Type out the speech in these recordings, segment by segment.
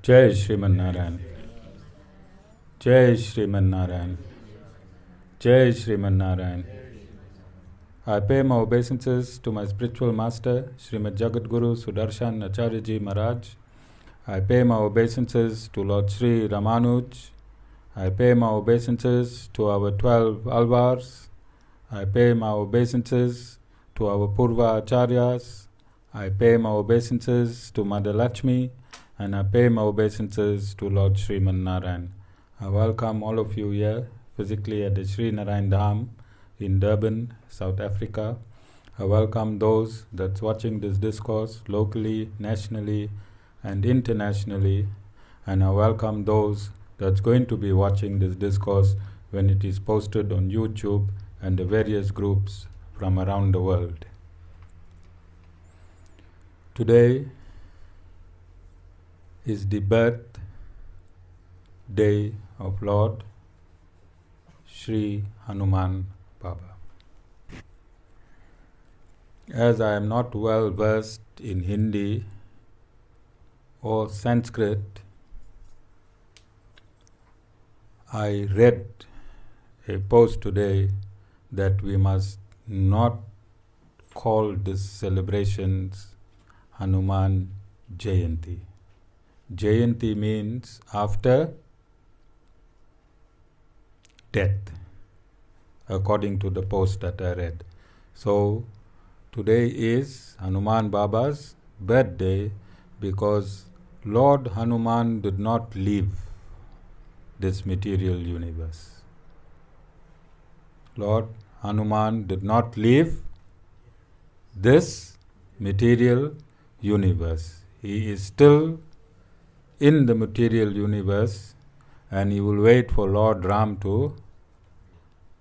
Jai Shriman Narayan. Jai Shriman Narayan. Jai Shriman Narayan. I pay my obeisances to my spiritual master, Srimad Jagadguru Sudarshan Acharyaji Maharaj. I pay my obeisances to Lord Sri Ramanuj. I pay my obeisances to our 12 Alvars. I pay my obeisances to our Purva Acharyas. I pay my obeisances to Mother Lakshmi. And I pay my obeisances to Lord Sriman Narayan. I welcome all of you here physically at the Sri Narayan Dham in Durban, South Africa. I welcome those that's watching this discourse locally, nationally, and internationally. And I welcome those that's going to be watching this discourse when it is posted on YouTube and the various groups from around the world. Today is the birth day of Lord Sri Hanuman Baba. As I am not well versed in Hindi or Sanskrit, I read a post today that we must not call these celebrations Hanuman Jayanti. Jayanti means after death, according to the post that I read. So, today is Hanuman Baba's birthday because Lord Hanuman did not leave this material universe. Lord Hanuman did not leave this material universe. He is still in the material universe, and he will wait for Lord Ram to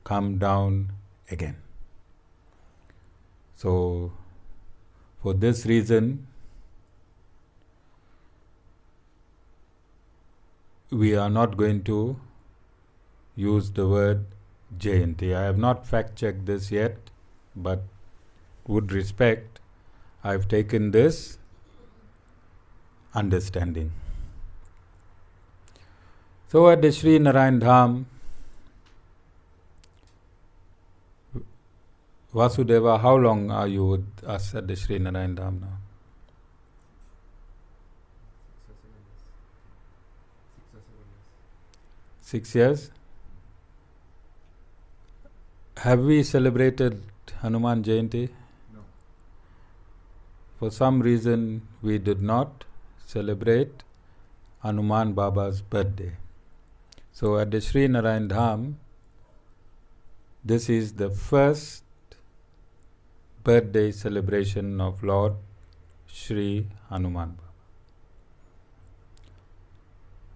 come down again. So, for this reason, we are not going to use the word Jayanti. I have not fact-checked this yet, but with respect, I have taken this understanding. So at the Sri Narayan Dham, Vasudeva, how long are you with us at the Sri Narayan Dham now? 6 years. Have we celebrated Hanuman Jayanti? No. For some reason, we did not celebrate Hanuman Baba's birthday. So at the Sri Narayan Dham, this is the first birthday celebration of Lord Sri Hanuman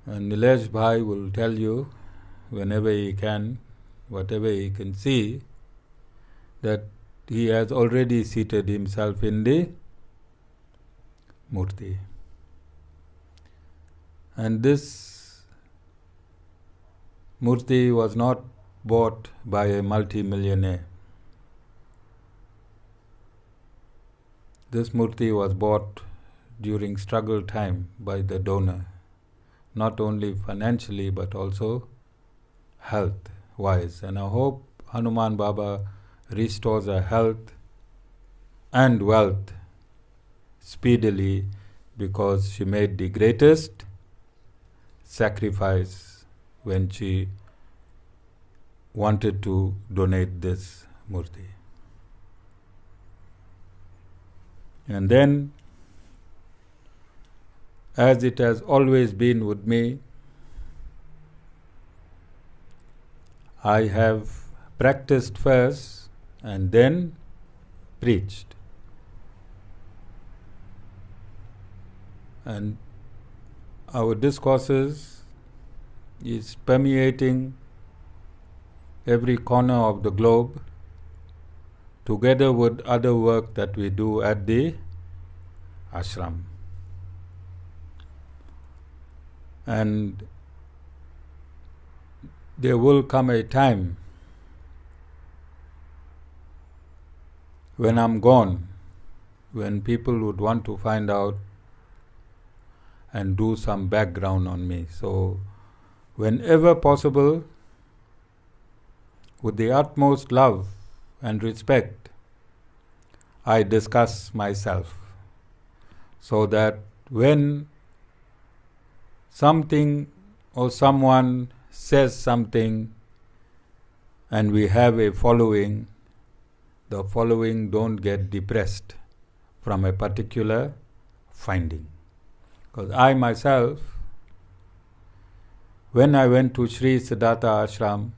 Baba. And Nilesh Bhai will tell you, whenever he can, whatever he can see, that he has already seated himself in the Murti. And this Murti was not bought by a multi-millionaire. This Murti was bought during struggle time by the donor, not only financially but also health-wise. And I hope Hanuman Baba restores her health and wealth speedily, because she made the greatest sacrifice when she wanted to donate this Murti. And then, as it has always been with me, I have practiced first and then preached. And our discourses is permeating every corner of the globe, together with other work that we do at the ashram. And there will come a time when I'm gone, when people would want to find out and do some background on me. So, whenever possible, with the utmost love and respect, I discuss myself, so that when something or someone says something and we have a following, the following don't get depressed from a particular finding. Because I myself, when I went to Sri Siddhartha Ashram,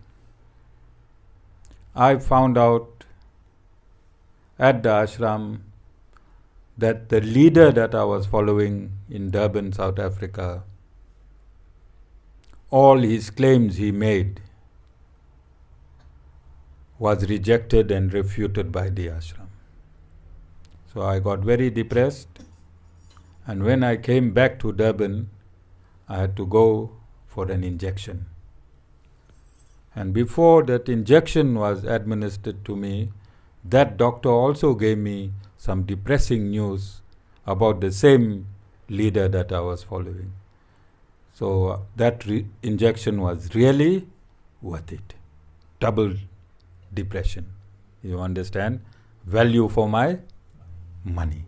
I found out at the ashram that the leader that I was following in Durban, South Africa, all his claims he made was rejected and refuted by the ashram. So I got very depressed, and when I came back to Durban, I had to go for an injection. And before that injection was administered to me, that doctor also gave me some depressing news about the same leader that I was following. So that injection was really worth it. Double depression. You understand? Value for my money.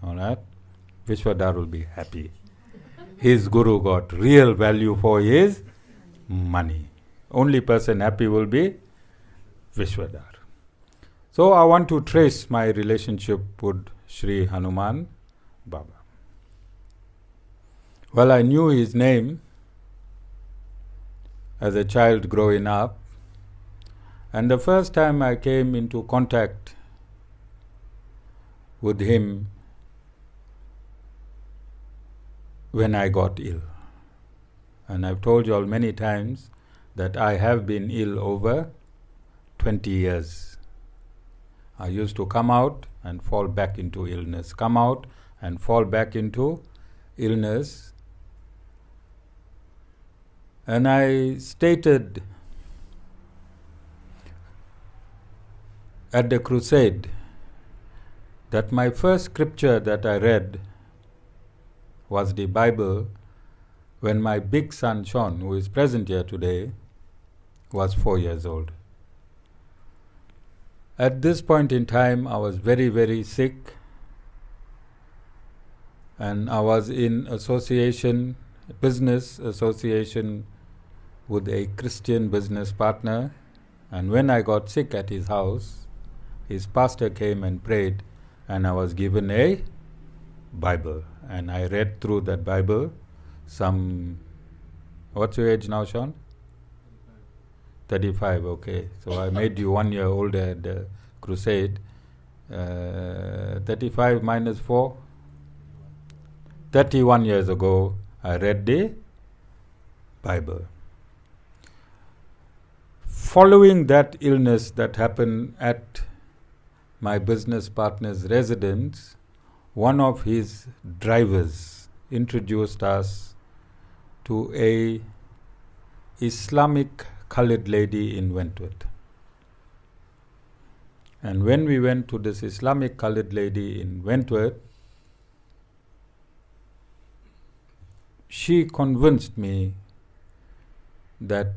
Alright? Vishwadhar will be happy. His guru got real value for his money. Only person happy will be Vishwadhar. So I want to trace my relationship with Sri Hanuman Baba. Well, I knew his name as a child growing up, and the first time I came into contact with him when I got ill. And I've told you all many times that I have been ill over 20 years. I used to come out and fall back into illness, come out and fall back into illness. And I stated at the crusade that my first scripture that I read was the Bible when my big son Sean, who is present here today, was 4 years old. At this point in time, I was very, very sick, and I was in business association with a Christian business partner, and when I got sick at his house, his pastor came and prayed, and I was given a Bible, and I read through that Bible. What's your age now, Sean? 35, okay. So I made you 1 year older at the crusade. 35 minus 4? 31 years ago, I read the Bible. Following that illness that happened at my business partner's residence, one of his drivers introduced us to a Islamic colored lady in Wentworth. And when we went to this Islamic colored lady in Wentworth, she convinced me that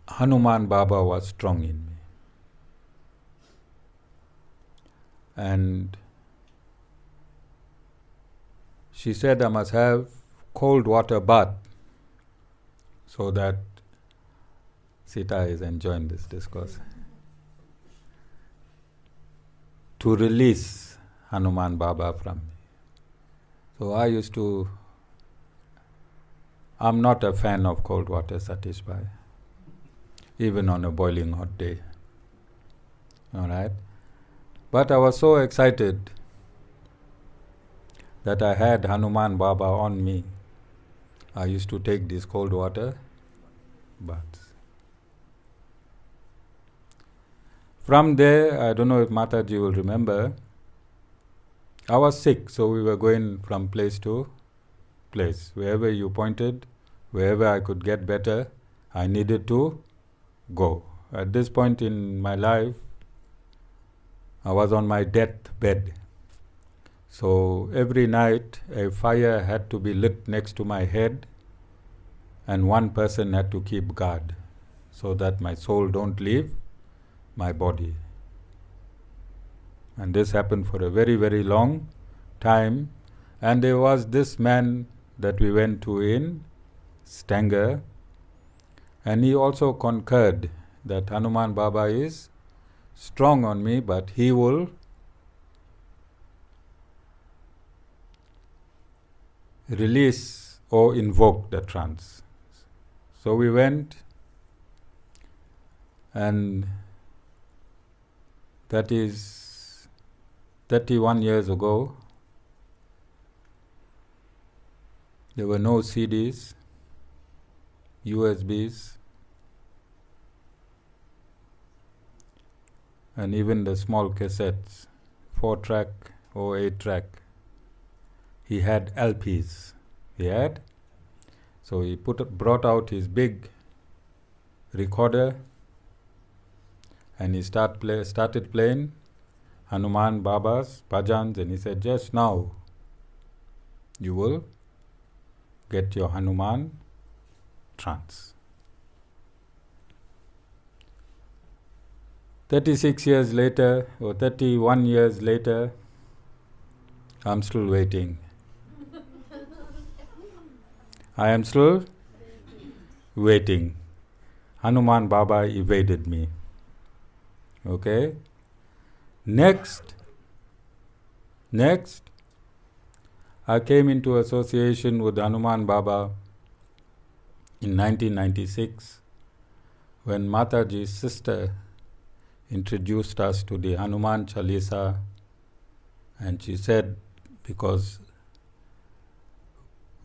Hanuman Baba was strong in me. And she said I must have cold water bath, so that Sita is enjoying this discourse, to release Hanuman Baba from me. So I'm not a fan of cold water, Satish Bhai, even on a boiling hot day. Alright? But I was so excited that I had Hanuman Baba on me. I used to take this cold water baths. From there, I don't know if Mataji will remember, I was sick, so we were going from place to place. Wherever you pointed, wherever I could get better, I needed to go. At this point in my life, I was on my deathbed. So every night a fire had to be lit next to my head, and one person had to keep guard so that my soul don't leave my body. And this happened for a very, very long time. And there was this man that we went to in Stanger, and he also concurred that Hanuman Baba is strong on me, but he will release or invoke the trance. So we went, and that is 31 years ago. There were no CDs, USBs, and even the small cassettes, 4-track or 8-track. He had LPs. So he brought out his big recorder, and he started playing Hanuman Baba's bhajans, and he said, just now you will get your Hanuman trance. 36 years later, or 31 years later, I'm still waiting. I am still waiting. Hanuman Baba evaded me. Okay? Next, I came into association with Hanuman Baba in 1996 when Mataji's sister introduced us to the Hanuman Chalisa, and she said, because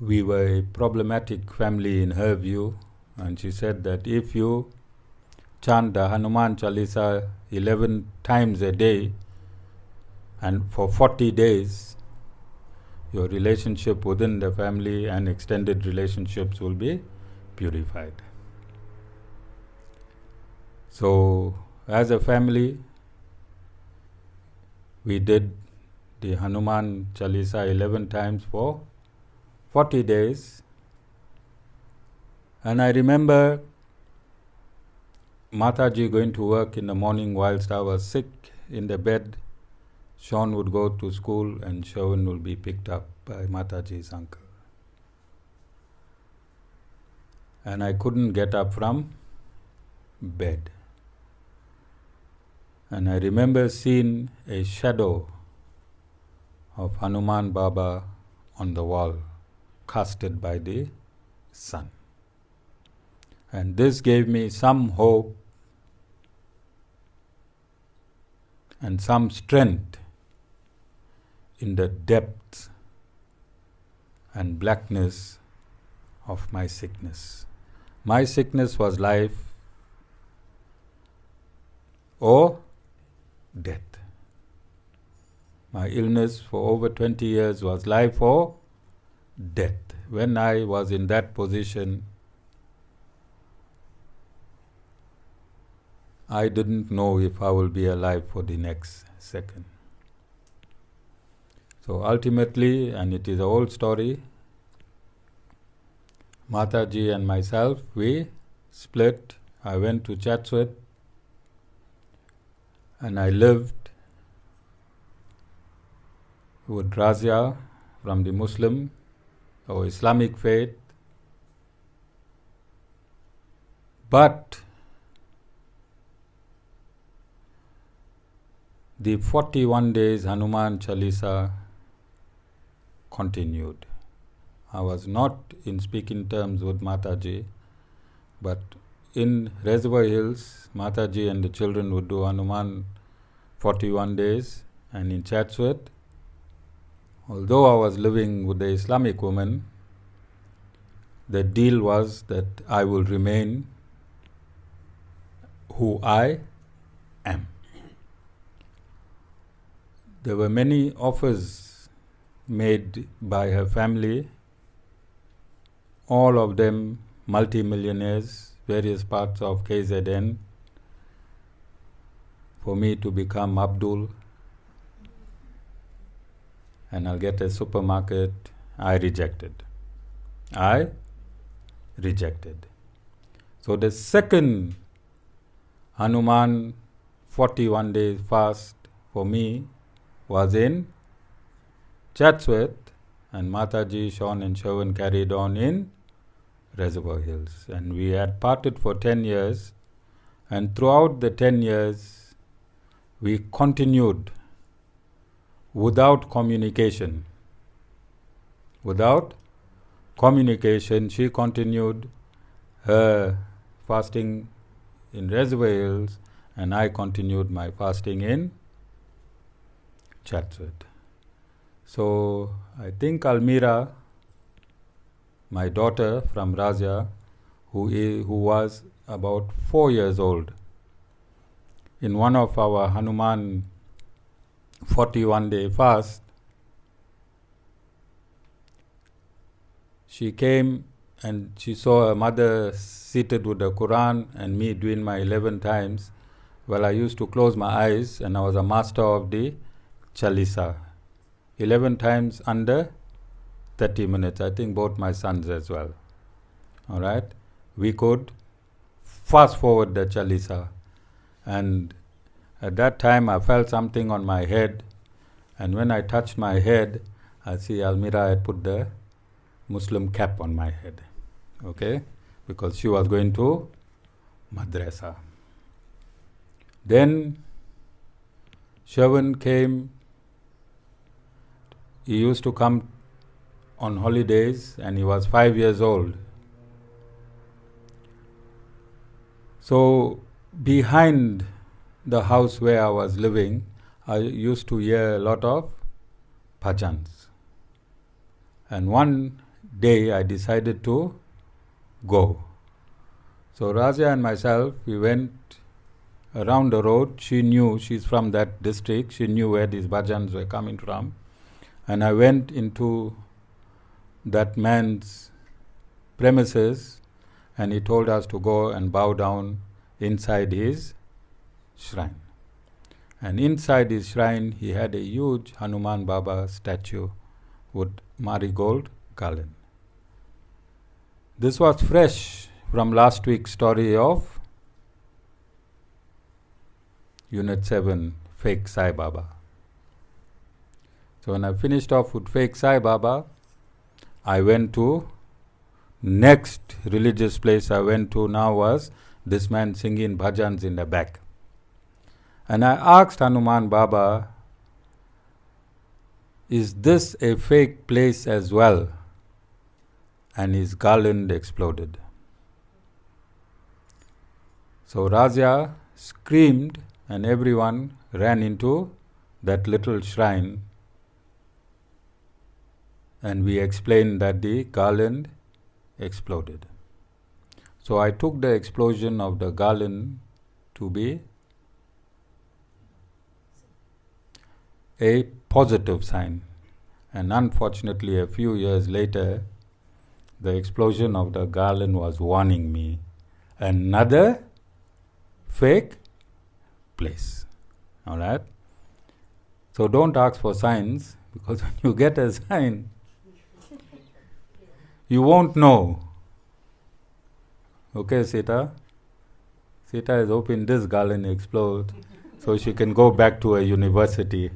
we were a problematic family in her view, and she said that if you chant the Hanuman Chalisa 11 times a day and for 40 days, your relationship within the family and extended relationships will be purified. So, as a family, we did the Hanuman Chalisa 11 times for 40 days. And I remember Mataji going to work in the morning whilst I was sick in the bed. Sean would go to school and Sean will be picked up by Mataji's uncle. And I couldn't get up from bed. And I remember seeing a shadow of Hanuman Baba on the wall, casted by the sun. And this gave me some hope and some strength in the depth and blackness of my sickness. My sickness was life or death. My illness for over 20 years was life or death. When I was in that position, I didn't know if I will be alive for the next second. So ultimately, and it is an old story, Mataji and myself, we split. I went to Chatsworth and I lived with Razia from the Muslim or Islamic faith. But the 41 days Hanuman Chalisa continued. I was not in speaking terms with Mataji, but in Reservoir Hills, Mataji and the children would do Hanuman 41 days, and in Chatsworth, although I was living with the Islamic woman, the deal was that I will remain who I am. There were many offers made by her family, all of them multi-millionaires, various parts of KZN, for me to become Abdul. and I'll get a supermarket. I rejected. I rejected. So the second Hanuman 41 days fast for me was in Chatsworth, and Mataji, Sean and Chavan carried on in Reservoir Hills. And we had parted for 10 years, and throughout the 10 years we continued without communication. Without communication, she continued her fasting in Reservoir Hills, and I continued my fasting in Chatsworth. So I think Almira, my daughter from Raja, who was about 4 years old, in one of our Hanuman 41-day fast, she came and she saw her mother seated with the Quran and me doing my 11 times. Well, I used to close my eyes, and I was a master of the Chalisa. 11 times under 30 minutes. I think both my sons as well. All right? We could fast forward the Chalisa. And at that time, I felt something on my head. And when I touched my head, I see Almira had put the Muslim cap on my head. Okay? Because she was going to madrasa. Then Shavan came. He used to come on holidays, and he was 5 years old. So behind the house where I was living, I used to hear a lot of bhajans. And one day I decided to go. So Raja and myself, we went around the road. She knew, she's from that district, she knew where these bhajans were coming from. And I went into that man's premises, and he told us to go and bow down inside his shrine. And inside his shrine, he had a huge Hanuman Baba statue with marigold garland. This was fresh from last week's story of Unit 7, Fake Sai Baba. So when I finished off with Fake Sai Baba, I went to next religious place I went to now was this man singing bhajans in the back. And I asked Hanuman Baba, is this a fake place as well? And his garland exploded. So Raja screamed, and everyone ran into that little shrine. And we explained that the garland exploded. So I took the explosion of the garland to be a positive sign. And unfortunately, a few years later, the explosion of the garland was warning me another fake place. All right? So don't ask for signs, because when you get a sign, you won't know. Okay, Sita? Sita is hoping this garland explodes so she can go back to a university.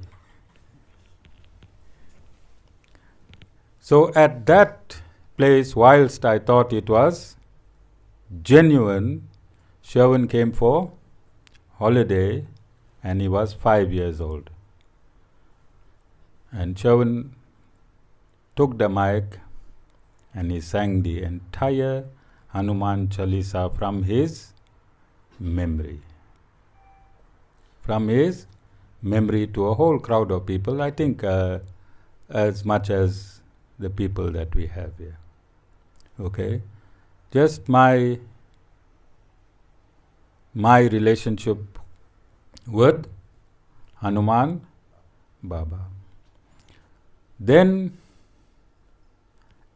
So at that place, whilst I thought it was genuine, Sherwin came for holiday, and he was 5 years old. And Sherwin took the mic and he sang the entire Hanuman Chalisa from his memory. From his memory to a whole crowd of people, I think as much as the people that we have here. Okay? Just my relationship with Hanuman Baba. Then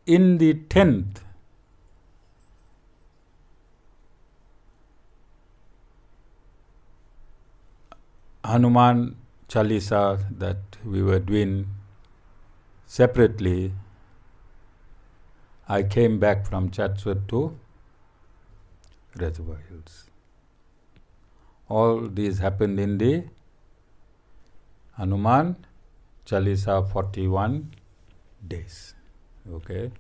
in the 10th Hanuman Chalisa that we were doing separately, I came back from Chatsworth to Reservoir Hills. All these happened in the Hanuman Chalisa 41 days. Okay?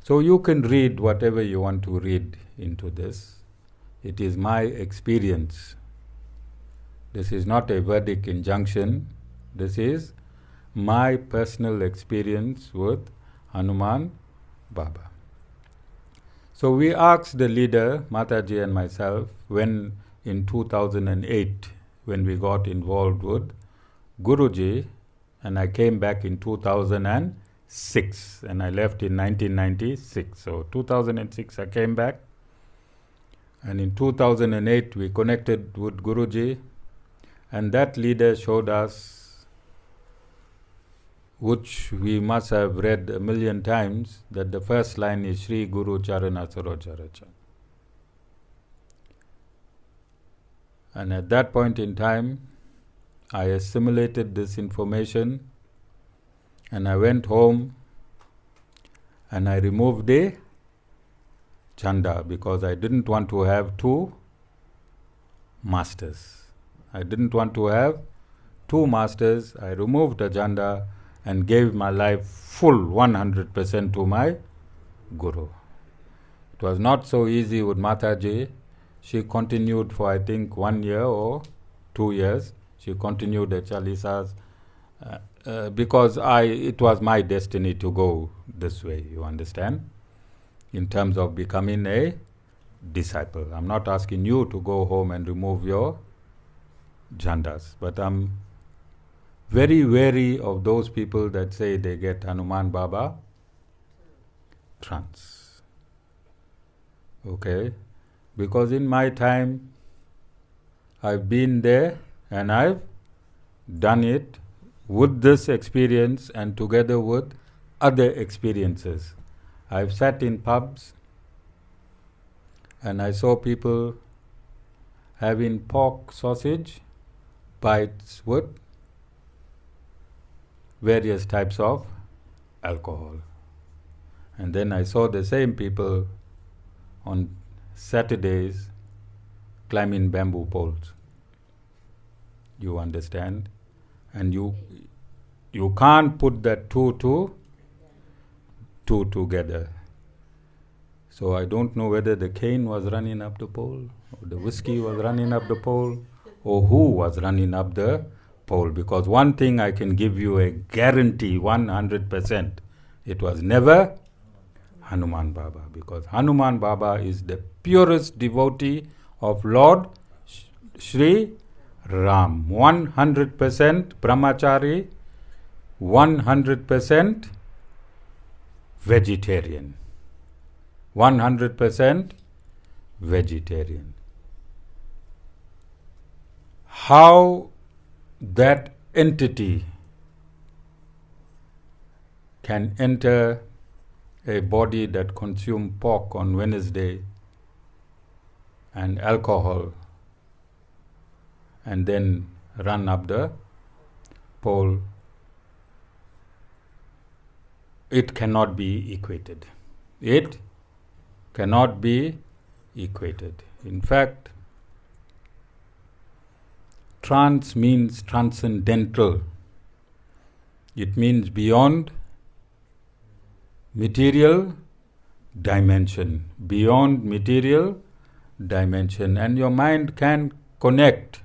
So you can read whatever you want to read into this. It is my experience. This is not a verdict injunction. This is my personal experience with Hanuman Baba. So we asked the leader, Mataji and myself, when in 2008, when we got involved with Guruji, and I came back in 2006, and I left in 1996. So 2006 I came back, and in 2008 we connected with Guruji, and that leader showed us, which we must have read a million times, that the first line is Shri Guru Charana Sarojaracha. And at that point in time, I assimilated this information, and I went home and I removed the chanda because I didn't want to have two masters. I didn't want to have two masters. I removed the chanda and gave my life full 100% to my Guru. It was not so easy with Mataji. She continued for I think 1 year or 2 years. She continued the Chalisas because it was my destiny to go this way, you understand, in terms of becoming a disciple. I'm not asking you to go home and remove your jandas, but I'm very wary of those people that say they get Hanuman Baba trance. Okay? Because in my time, I've been there and I've done it with this experience and together with other experiences. I've sat in pubs and I saw people having pork sausage bites with various types of alcohol. And then I saw the same people on Saturdays climbing bamboo poles. You understand? And you can't put that two together. So I don't know whether the cane was running up the pole, or the whiskey was running up the pole, or who was running up the pole. Because one thing I can give you a guarantee 100%, it was never Hanuman Baba. Because Hanuman Baba is the purest devotee of Lord Sri Ram. 100% brahmachari, 100% vegetarian. 100% vegetarian. How that entity can enter a body that consumes pork on Wednesday and alcohol and then run up the pole, it cannot be equated. It cannot be equated. In fact, trance means transcendental. It means beyond material dimension. Beyond material dimension. And your mind can connect.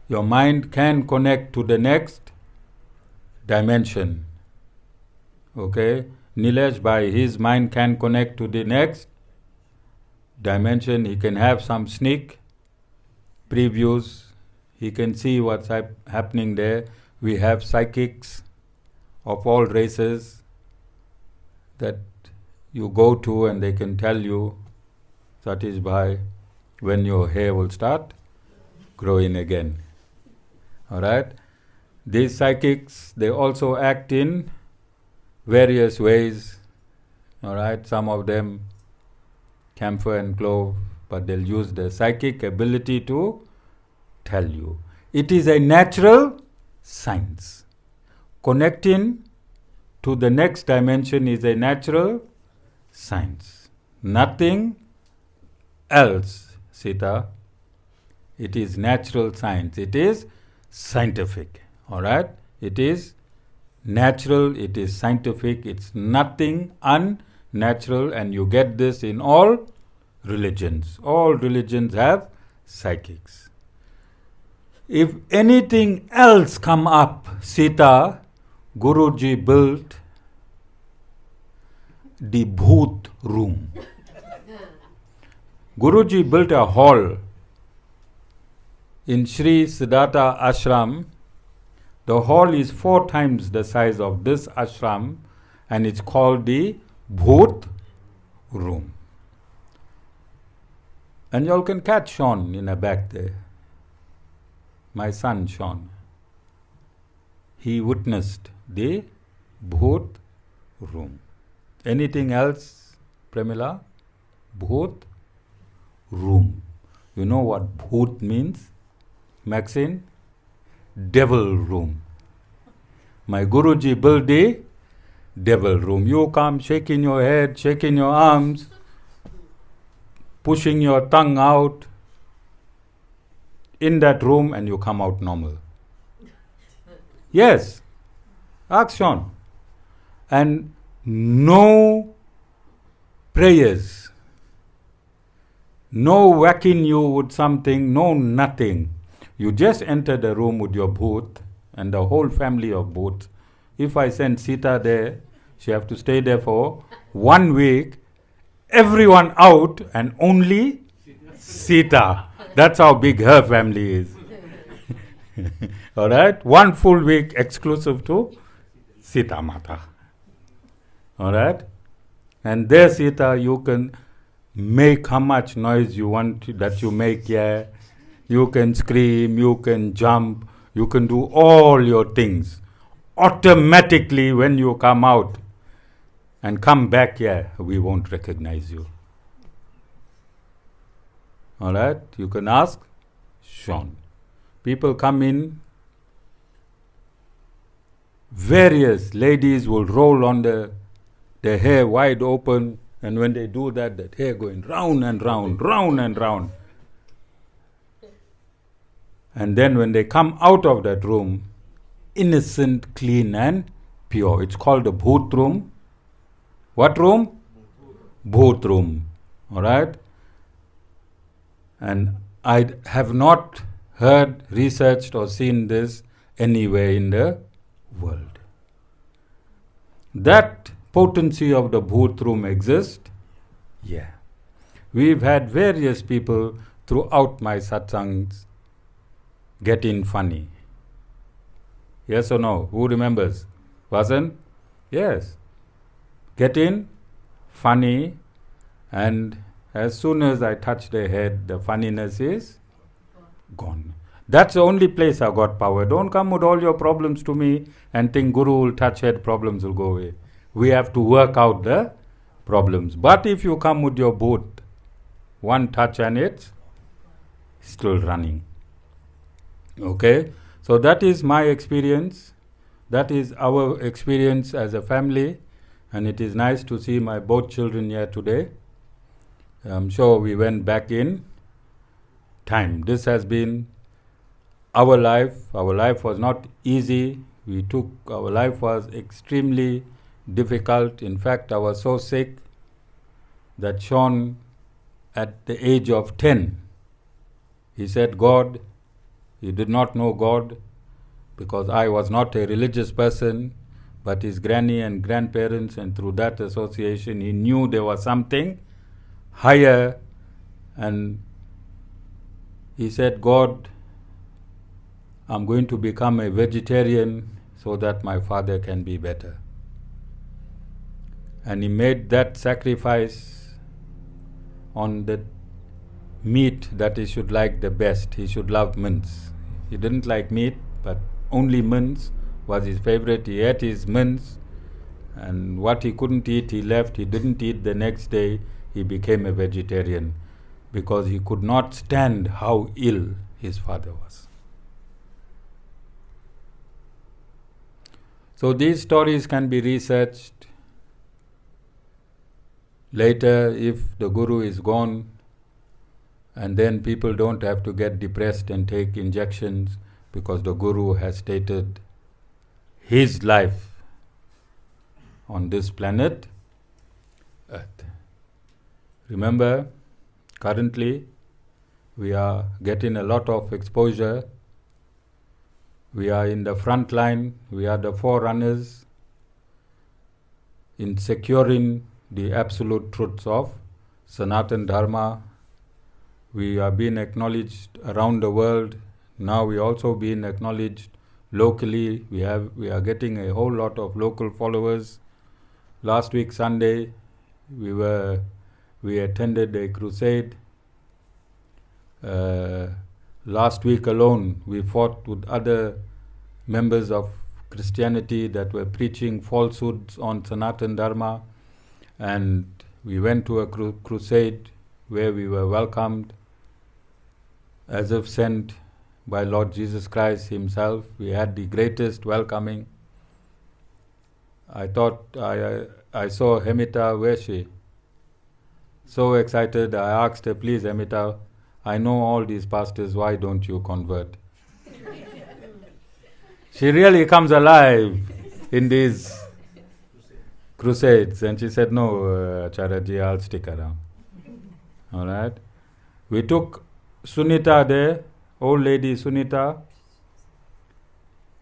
Your mind can connect to the next dimension. Okay? Nilesh, by his mind, can connect to the next dimension. He can have some sneak previews. He can see what's happening there. We have psychics of all races that you go to and they can tell you, Satish Bhai, when your hair will start growing again. Alright? These psychics, they also act in various ways. Alright? Some of them camphor and clove, but they'll use the psychic ability to tell you. It is a natural science. connecting to the next dimension is a natural science. Nothing else, Sita. It is natural science. It is scientific. All right? It is natural. It is scientific. It's nothing unnatural. And you get this in all religions. All religions have psychics. If anything else come up, Sita, Guruji built the Bhoot room. Guruji built a hall in Sri Siddhartha Ashram. The hall is 4 times the size of this ashram, and it's called the Bhoot room. And y'all can catch Sean in the back there. My son Sean. He witnessed the Bhoot room. Anything else, Premila? Bhoot room. You know what Bhoot means? Maxine? Devil room. My Guruji built the devil room. You come shaking your head, shaking your arms, pushing your tongue out in that room, and you come out normal. Yes. Ask Sean. And no prayers, no whacking you with something, no nothing. You just enter the room with your Bhoot and the whole family of Bhoots. If I send Sita there, she have to stay there for 1 week, everyone out and only Sita. That's how big her family is. All right? 1 full week exclusive to Sita Mata. All right? And there, Sita, you can make how much noise you want that you make here. You can scream, you can jump, you can do all your things. Automatically, when you come out and come back here, we won't recognize you. All right? You can ask Sean. People come in, various ladies will roll on their hair wide open, and when they do that, that hair going round and round, round and round. And then when they come out of that room, innocent, clean and pure. It's called the Bhoot room. What room? Bhoot room. All right? And I have not heard, researched or seen this anywhere in the world. That potency of the Bhoot room exists? Yeah. We've had various people throughout my satsangs getting funny. Yes or no? Who remembers? Wasn't? Yes. Getting funny, and as soon as I touch their head, the funniness is gone. That's the only place I got power. Don't come with all your problems to me and think Guru will touch head, problems will go away. We have to work out the problems. But if you come with your Bhoot, one touch and it's still running. Okay? So that is my experience. That is our experience as a family. And it is nice to see my both children here today. I'm sure we went back in time. This has been our life. Our life was not easy. Our life was extremely difficult. In fact, I was so sick that Sean, at the age of 10, he said, God, he did not know God because I was not a religious person, but his granny and grandparents, and through that association, he knew there was something higher, and he said, God, I'm going to become a vegetarian so that my father can be better. And he made that sacrifice on the meat that he should like the best. He should love mince. He didn't like meat, but only mince was his favorite. He ate his mince, and what he couldn't eat, he left. He didn't eat the next day. He became a vegetarian because he could not stand how ill his father was. So these stories can be researched later if the Guru is gone, and then people don't have to get depressed and take injections because the Guru has stated his life on this planet Earth. Remember, currently we are getting a lot of exposure. We are in the front line. We are the forerunners in securing the absolute truths of Sanatan Dharma. We are being acknowledged around the world. Now we also being acknowledged locally. We are getting a whole lot of local followers. Last week Sunday, we attended a crusade. Last week alone, we fought with other members of Christianity that were preaching falsehoods on Sanatan Dharma, and we went to a crusade where we were welcomed as if sent by Lord Jesus Christ himself. We had the greatest welcoming. I thought I saw Hemita, where she? So excited, I asked her, please Hemita, I know all these pastors, why don't you convert? She really comes alive in these crusades, and she said, no, Acharyaji, I'll stick around. All right. We took Sunita there, old lady Sunita,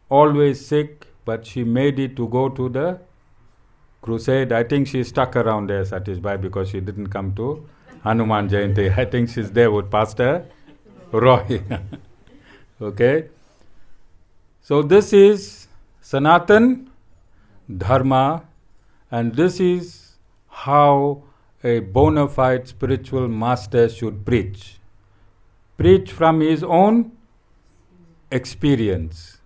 always sick, but she made it to go to the crusade. I think she stuck around there, satisfied, because she didn't come to Hanuman Jayanti. I think she's there with Pastor Roy. Okay. So this is Sanatan Dharma, and this is how a bona fide spiritual master should preach. Preach from his own experience.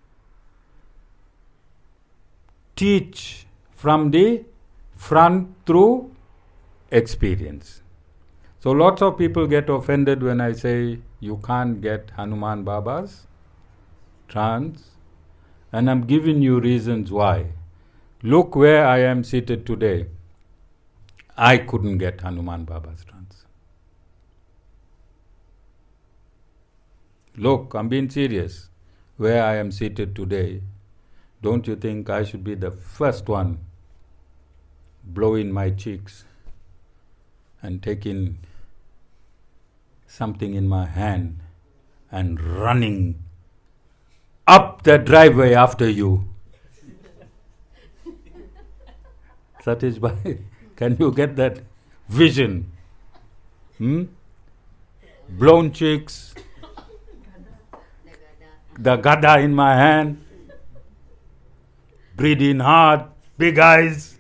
Teach from the front through experience. So lots of people get offended when I say you can't get Hanuman Baba's trance, and I'm giving you reasons why. Look where I am seated today. I couldn't get Hanuman Baba's trance. Look, I'm being serious. Where I am seated today, don't you think I should be the first one blowing my cheeks and taking something in my hand and running up the driveway after you? Satish Bhai, can you get that vision? Blown cheeks, the gada in my hand, breathing hard, big eyes,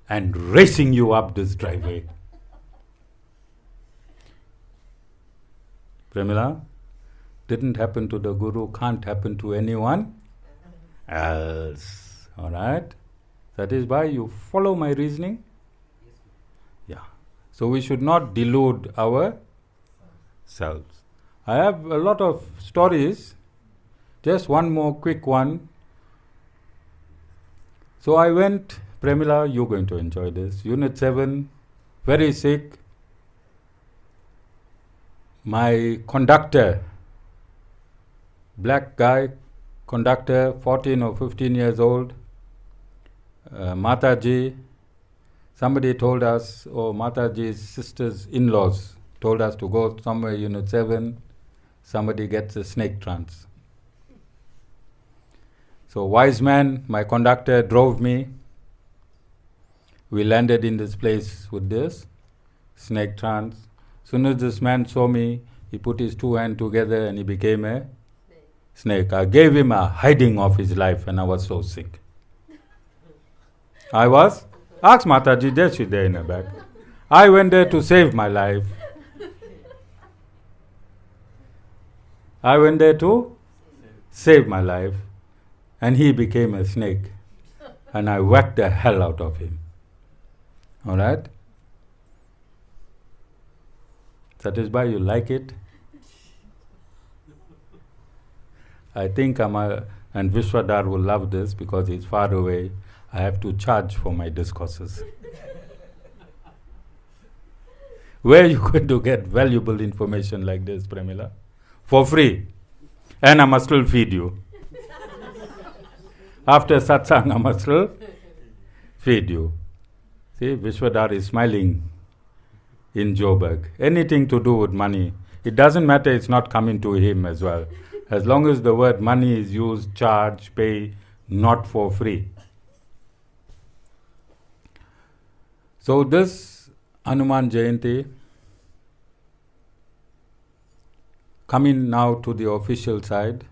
and racing you up this driveway. Premila, didn't happen to the Guru, can't happen to anyone else. All right? That is why you follow my reasoning? Yeah. So we should not delude ourselves. I have a lot of stories. Just one more quick one. So I went, Premila, you're going to enjoy this. Unit 7, very sick. My conductor, black guy, conductor, 14 or 15 years old, Mataji, somebody told us, or Mataji's sister's in-laws told us to go somewhere, Unit 7, somebody gets a snake trance. So wise man, my conductor, drove me. We landed in this place with this snake trance. As soon as this man saw me, he put his two hands together and he became a snake. I gave him a hiding of his life and I was so sick. Ask Mataji, there she there in the back. I went there to save my life. I went there to save my life, and he became a snake. And I whacked the hell out of him. All right? Satisfied? You like it? I think And Vishwadhar will love this because he's far away. I have to charge for my discourses. Where are you going to get valuable information like this, Premila? For free. And I must still feed you. After satsang, I must still feed you. See, Vishwadhar is smiling in Joburg. Anything to do with money, it doesn't matter, it's not coming to him as well. As long as the word money is used, charge, pay, not for free. So this Hanuman Jayanti, coming now to the official side,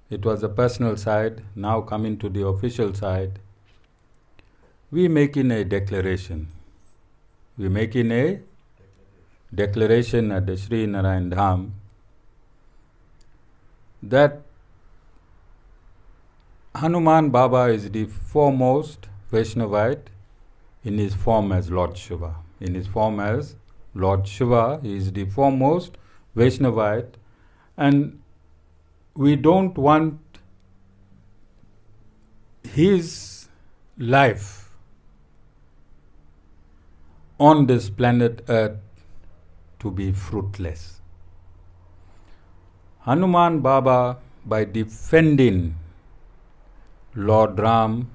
it was a personal side, now coming to the official side, we making a declaration. We making a declaration at the Sri Narayan Dham that Hanuman Baba is the foremost Vaishnavite in his form as Lord Shiva. In his form as Lord Shiva, he is the foremost Vaishnavite, and we don't want his life on this planet Earth to be fruitless. Hanuman Baba, by defending Lord Ram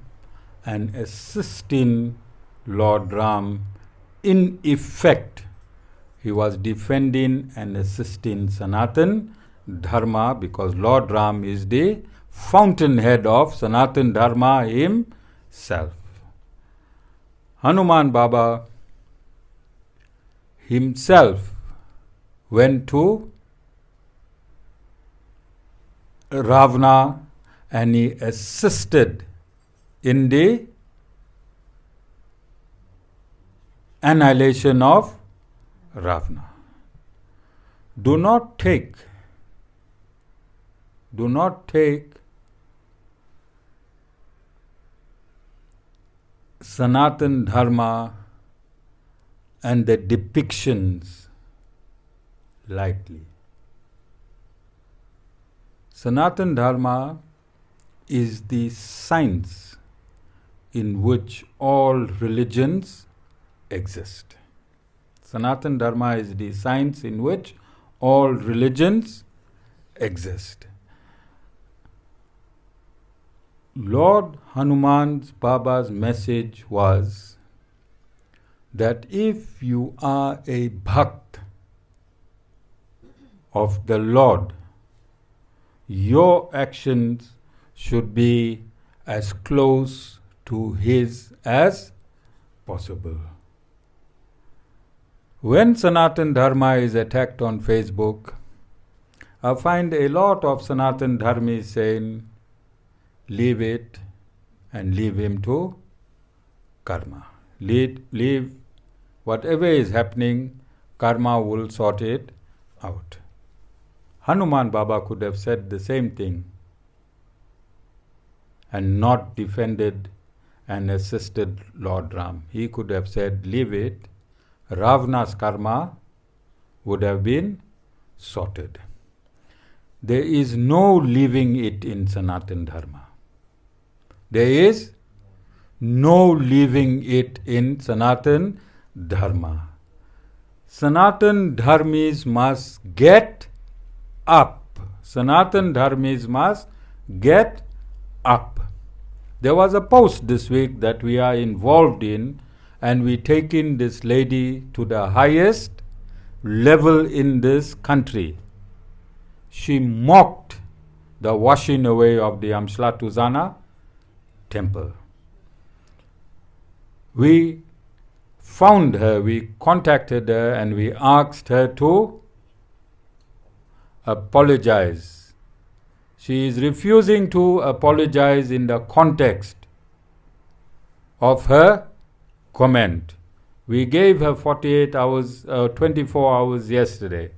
and assisting Lord Ram, in effect, he was defending and assisting Sanatan Dharma, because Lord Ram is the fountainhead of Sanatan Dharma himself. Hanuman Baba himself went to Ravana and he assisted in the annihilation of Ravana. Do not take Sanatan Dharma and the depictions lightly. Sanatan Dharma is the science in which all religions exist. Sanatan Dharma is the science in which all religions exist. Lord Hanuman Baba's message was that if you are a bhakt of the Lord, your actions should be as close to His as possible. When Sanatan Dharma is attacked on Facebook, I find a lot of Sanatan Dharmis saying, leave it and leave him to karma. Leave whatever is happening, karma will sort it out. Hanuman Baba could have said the same thing and not defended and assisted Lord Ram. He could have said, leave it. Ravana's karma would have been sorted. There is no leaving it in Sanatan Dharma. There is no leaving it in Sanatan Dharma. Sanatan Dharmis must get up. Sanatan Dharmis must get up. There was a post this week that we are involved in, and we taking this lady to the highest level in this country. She mocked the washing away of the Amslatuzana temple. We found her, we contacted her, and we asked her to apologize. She is refusing to apologize in the context of her comment. We gave her 48 hours, 24 hours yesterday.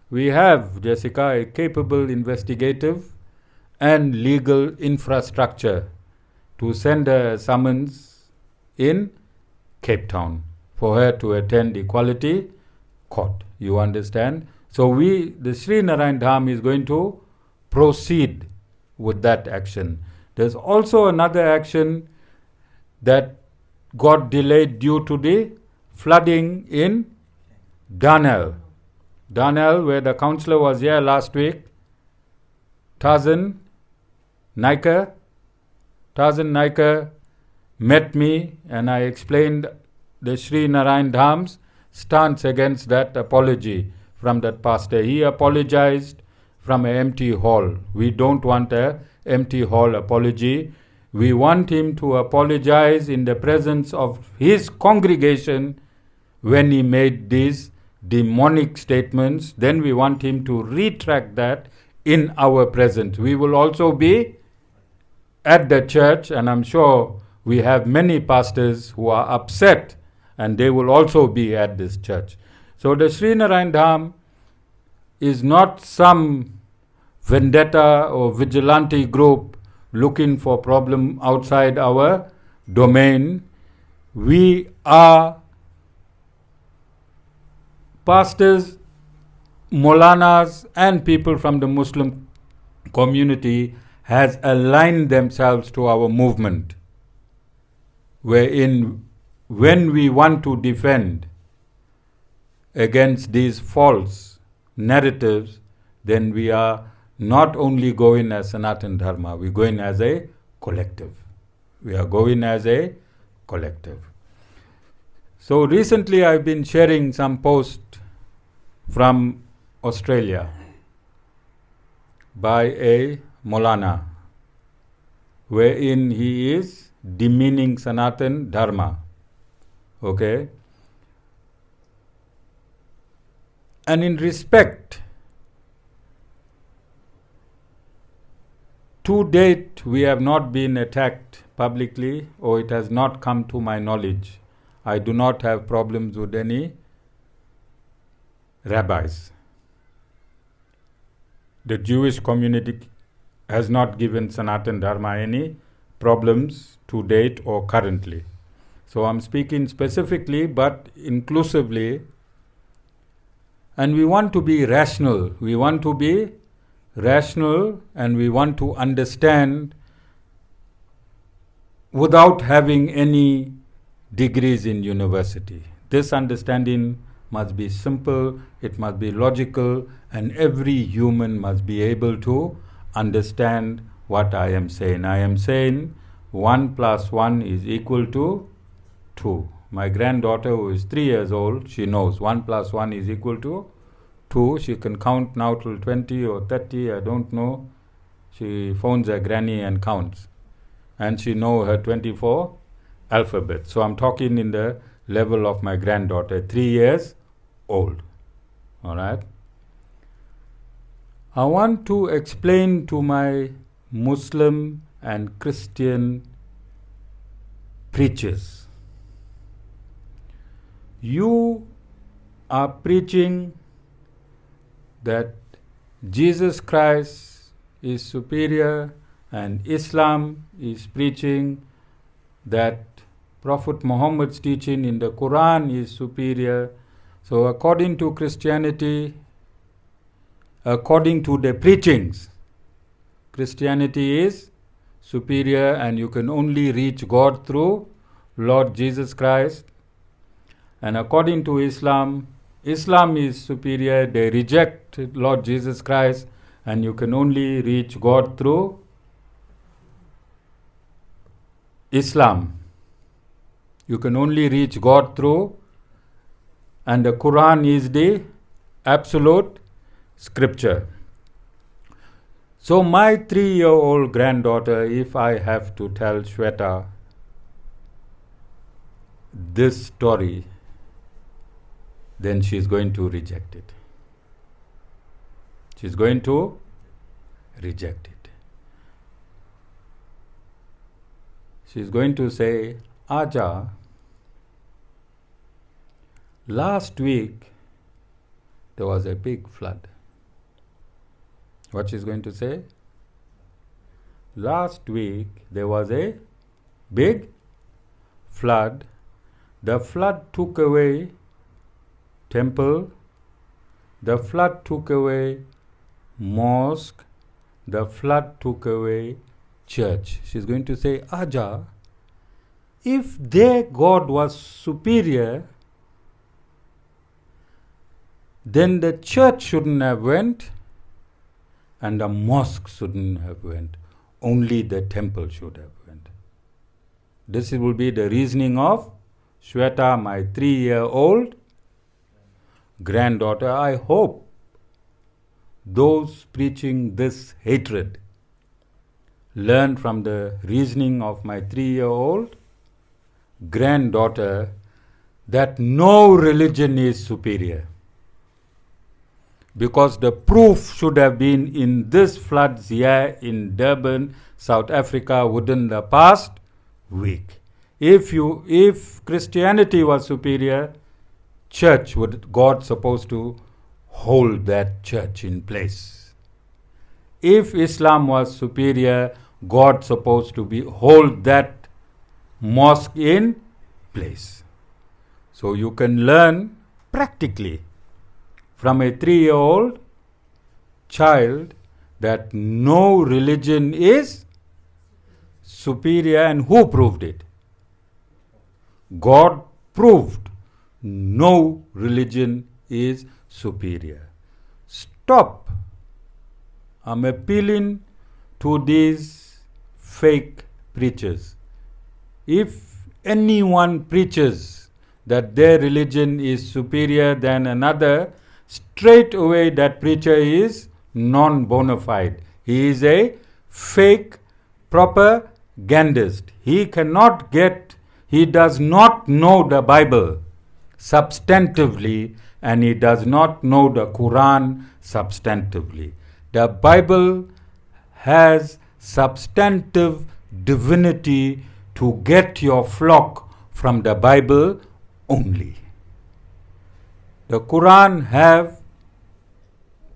We have, Jessica, a capable investigative and legal infrastructure to send her a summons in Cape Town for her to attend Equality Court. You understand? So the Sri Narayan Dham is going to proceed with that action. There's also another action that got delayed due to the flooding in Danel. Danel, where the councillor was here last week, Tarzan Naika met me, and I explained the Sri Narayan Dham's stance against that apology from that pastor. He apologized from an empty hall. We don't want an empty hall apology. We want him to apologize in the presence of his congregation when he made these demonic statements. Then we want him to retract that in our presence. We will also be at the church, and I'm sure we have many pastors who are upset, and they will also be at this church. So the Sri Narayan Dham is not some vendetta or vigilante group looking for problem outside our domain. We are pastors, Maulanas, and people from the Muslim community has aligned themselves to our movement, wherein when we want to defend against these false narratives, then we are not only going as Sanatan Dharma, we're going as a collective. We are going as a collective. So recently I've been sharing some posts from Australia by a Maulana, wherein he is demeaning Sanatan Dharma. Okay? And in respect, to date we have not been attacked publicly, or it has not come to my knowledge. I do not have problems with any rabbis. The Jewish community has not given Sanatan Dharma any problems to date or currently. So I'm speaking specifically but inclusively, and we want to be rational. We want to be rational, and we want to understand without having any degrees in university. This understanding must be simple, it must be logical, and every human must be able to understand what I am saying. I am saying 1 + 1 is equal to 2. My granddaughter, who is 3 years old, she knows 1 + 1 is equal to 2. She can count now till 20 or 30, I don't know. She phones her granny and counts. And she knows her 24 alphabets. So I'm talking in the level of my granddaughter, 3 years old. Alright? I want to explain to my Muslim and Christian preachers. You are preaching that Jesus Christ is superior, and Islam is preaching that Prophet Muhammad's teaching in the Quran is superior. So according to Christianity, according to the preachings, Christianity is superior, and you can only reach God through Lord Jesus Christ. And according to Islam, Islam is superior. They reject Lord Jesus Christ, and you can only reach God through Islam. You can only reach God through, and the Quran is the absolute scripture. So my 3-year-old granddaughter, if I have to tell Shweta this story, then she's going to reject it. She's going to reject it. She's going to say, Aja, last week there was a big flood. What she's going to say? Last week there was a big flood. The flood took away temple. The flood took away mosque. the flood took away church. She's going to say, Aja, if their God was superior, then the church shouldn't have went and the mosque shouldn't have went. Only the temple should have went. This will be the reasoning of Shweta, my 3-year-old granddaughter. I hope those preaching this hatred learn from the reasoning of my 3-year-old granddaughter that no religion is superior. Because the proof should have been in this floods here in Durban, South Africa within the past week. If Christianity was superior, God supposed to hold that church in place. If Islam was superior, God supposed to hold that mosque in place. So you can learn practically from a 3-year-old child that no religion is superior. And who proved it? God proved no religion is superior. Stop. I'm appealing to these fake preachers. If anyone preaches that their religion is superior than another, straight away that preacher is non-bona fide. He is a fake propagandist. He does not know the Bible substantively, and he does not know the Quran substantively. The Bible has substantive divinity to get your flock from the Bible only. The Quran have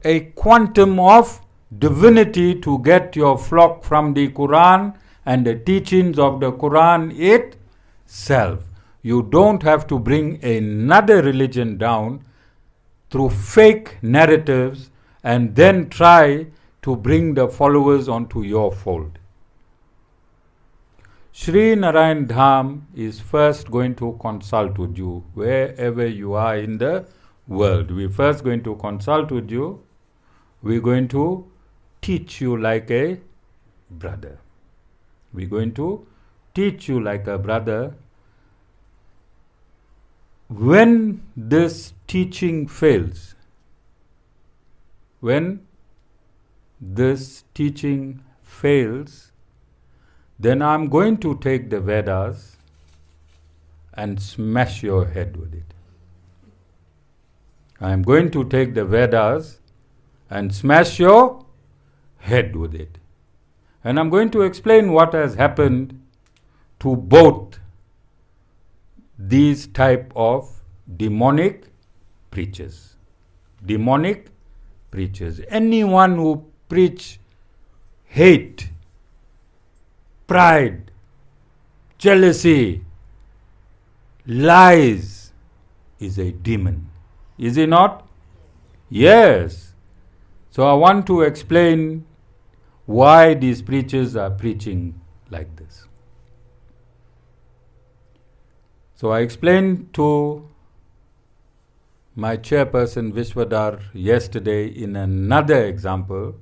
a quantum of divinity to get your flock from the Quran and the teachings of the Quran itself. You don't have to bring another religion down through fake narratives and then try to bring the followers onto your fold. Sri Narayan Dham is first going to consult with you wherever you are in the world. We're first going to consult with you. We're going to teach you like a brother. We're going to teach you like a brother. When this teaching fails, then I'm going to take the Vedas and smash your head with it. I'm going to take the Vedas and smash your head with it. And I'm going to explain what has happened to both these type of demonic preachers. Demonic preachers. Anyone who preach hate, pride, jealousy, lies is a demon. Is he not? Yes. So I want to explain why these preachers are preaching like this. So I explained to my chairperson Vishwadhar yesterday in another example,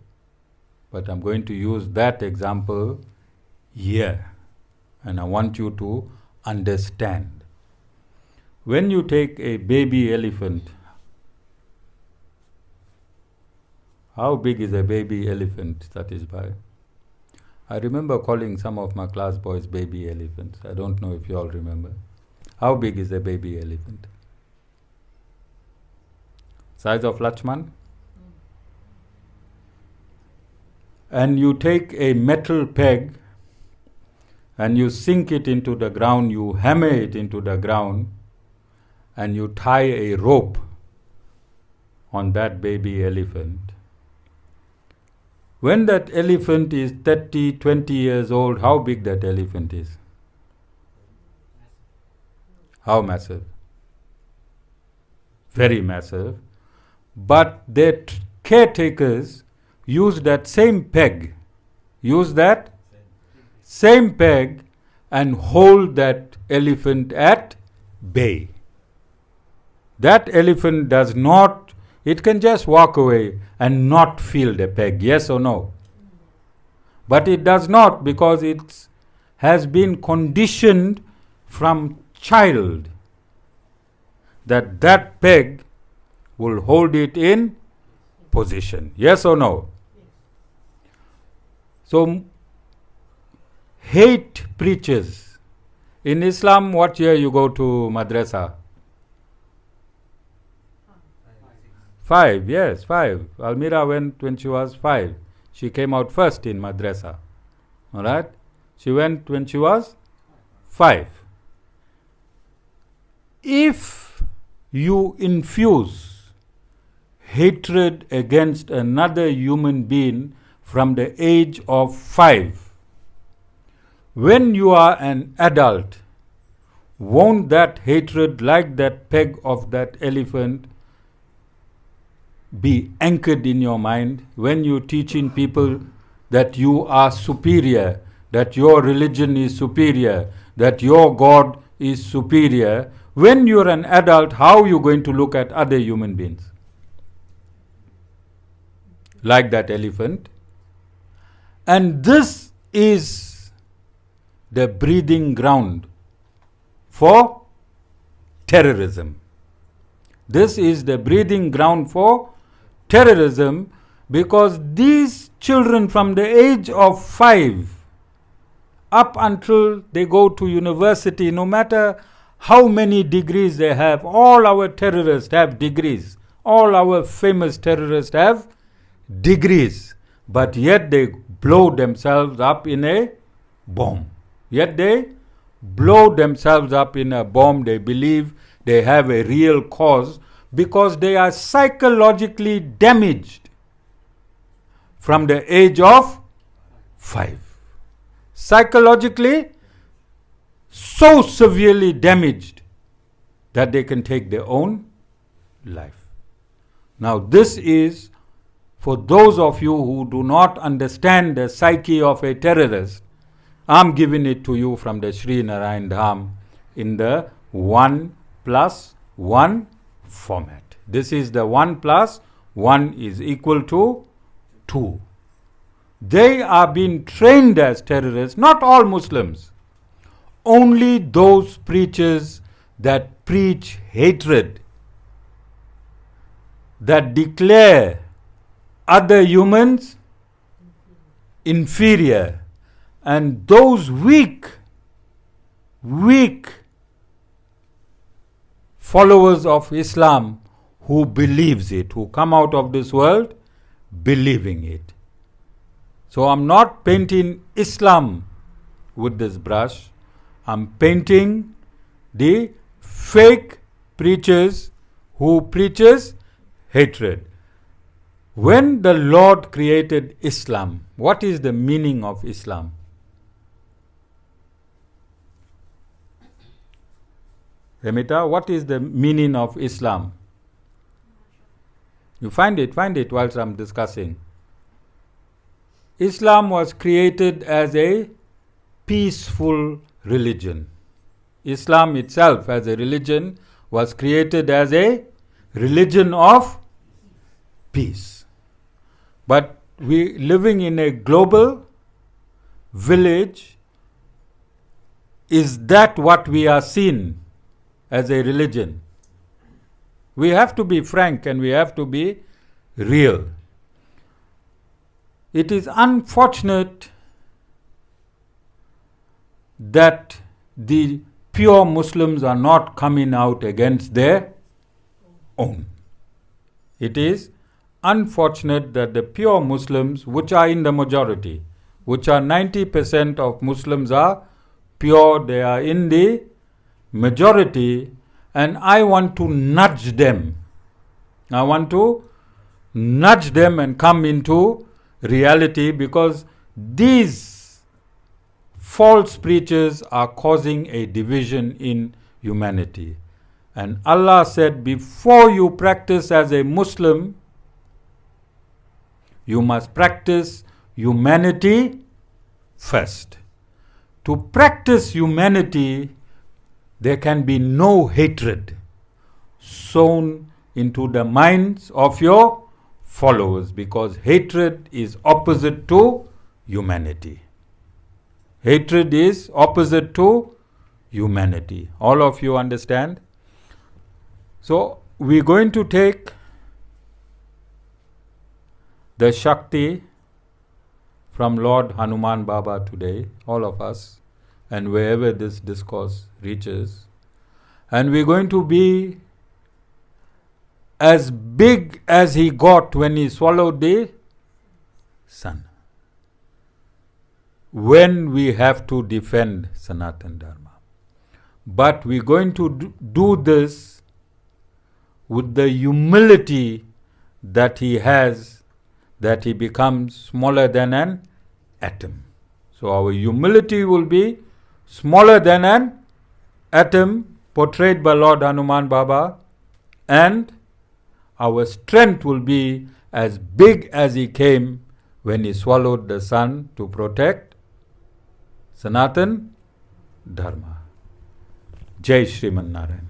but I'm going to use that example here. And I want you to understand. When you take a baby elephant, how big is a baby elephant, Satishbhai? I remember calling some of my class boys baby elephants. I don't know if you all remember. How big is a baby elephant? Size of Lakshman? And you take a metal peg and you sink it into the ground, you hammer it into the ground, and you tie a rope on that baby elephant. When that elephant is 30, 20 years old, how big that elephant is? How massive? Very massive. But their caretakers use that same peg, and hold that elephant at bay. That elephant does not, it can just walk away and not feel the peg, yes or no? But it does not, because it has been conditioned from child that peg will hold it in position, yes or no? So, hate preachers. In Islam, what year you go to madrasa? 5, yes, 5. Almira went when she was 5. She came out first in madrasa. Alright? She went when she was 5. If you infuse hatred against another human being from the age of 5, when you are an adult, won't that hatred, like that peg of that elephant, be anchored in your mind when you're teaching people that you are superior, that your religion is superior, that your God is superior? When you're an adult, how are you going to look at other human beings? Like that elephant. And this is the breeding ground for terrorism. This is the breeding ground for terrorism, because these children from the age of 5 up until they go to university, no matter how many degrees they have, all our terrorists have degrees. All our famous terrorists have degrees. But yet they blow themselves up in a bomb. Yet they blow themselves up in a bomb. They believe they have a real cause because they are psychologically damaged from the age of 5. Psychologically so severely damaged that they can take their own life. Now this is for those of you who do not understand the psyche of a terrorist. I'm giving it to you from the Sri Narayan Dham in the 1+1 format. This is the 1+1 is equal to 2. They are being trained as terrorists, not all Muslims. Only those preachers that preach hatred, that declare other humans inferior, and those weak followers of Islam who believes it, who come out of this world believing it. So I'm not painting Islam with this brush. I'm painting the fake preachers who preaches hatred. When the Lord created Islam, what is the meaning of Islam? Remita, what is the meaning of Islam? You find it whilst I'm discussing. Islam was created as a peaceful religion. Islam itself as a religion was created as a religion of peace. But we living in a global village, is that what we are seeing as a religion? We have to be frank and we have to be real. It is unfortunate that the pure Muslims are not coming out against their own. It is unfortunate that the pure Muslims, which are in the majority, which are 90% of Muslims are pure, they are in the majority, and I want to nudge them. I want to nudge them and come into reality, because these false preachers are causing a division in humanity. And Allah said, before you practice as a Muslim, You must practice humanity first. To practice humanity, there can be no hatred sown into the minds of your followers, because hatred is opposite to humanity. Hatred is opposite to humanity. All of you understand? So, we're going to take the Shakti from Lord Hanuman Baba today, all of us, and wherever this discourse reaches. And we're going to be as big as he got when he swallowed the sun, when we have to defend Sanatan Dharma. But we're going to do this with the humility that he has, that he becomes smaller than an atom. So our humility will be smaller than an atom, portrayed by Lord Hanuman Baba, and our strength will be as big as he came when he swallowed the sun to protect Sanatan Dharma. Jai Shriman Narayan.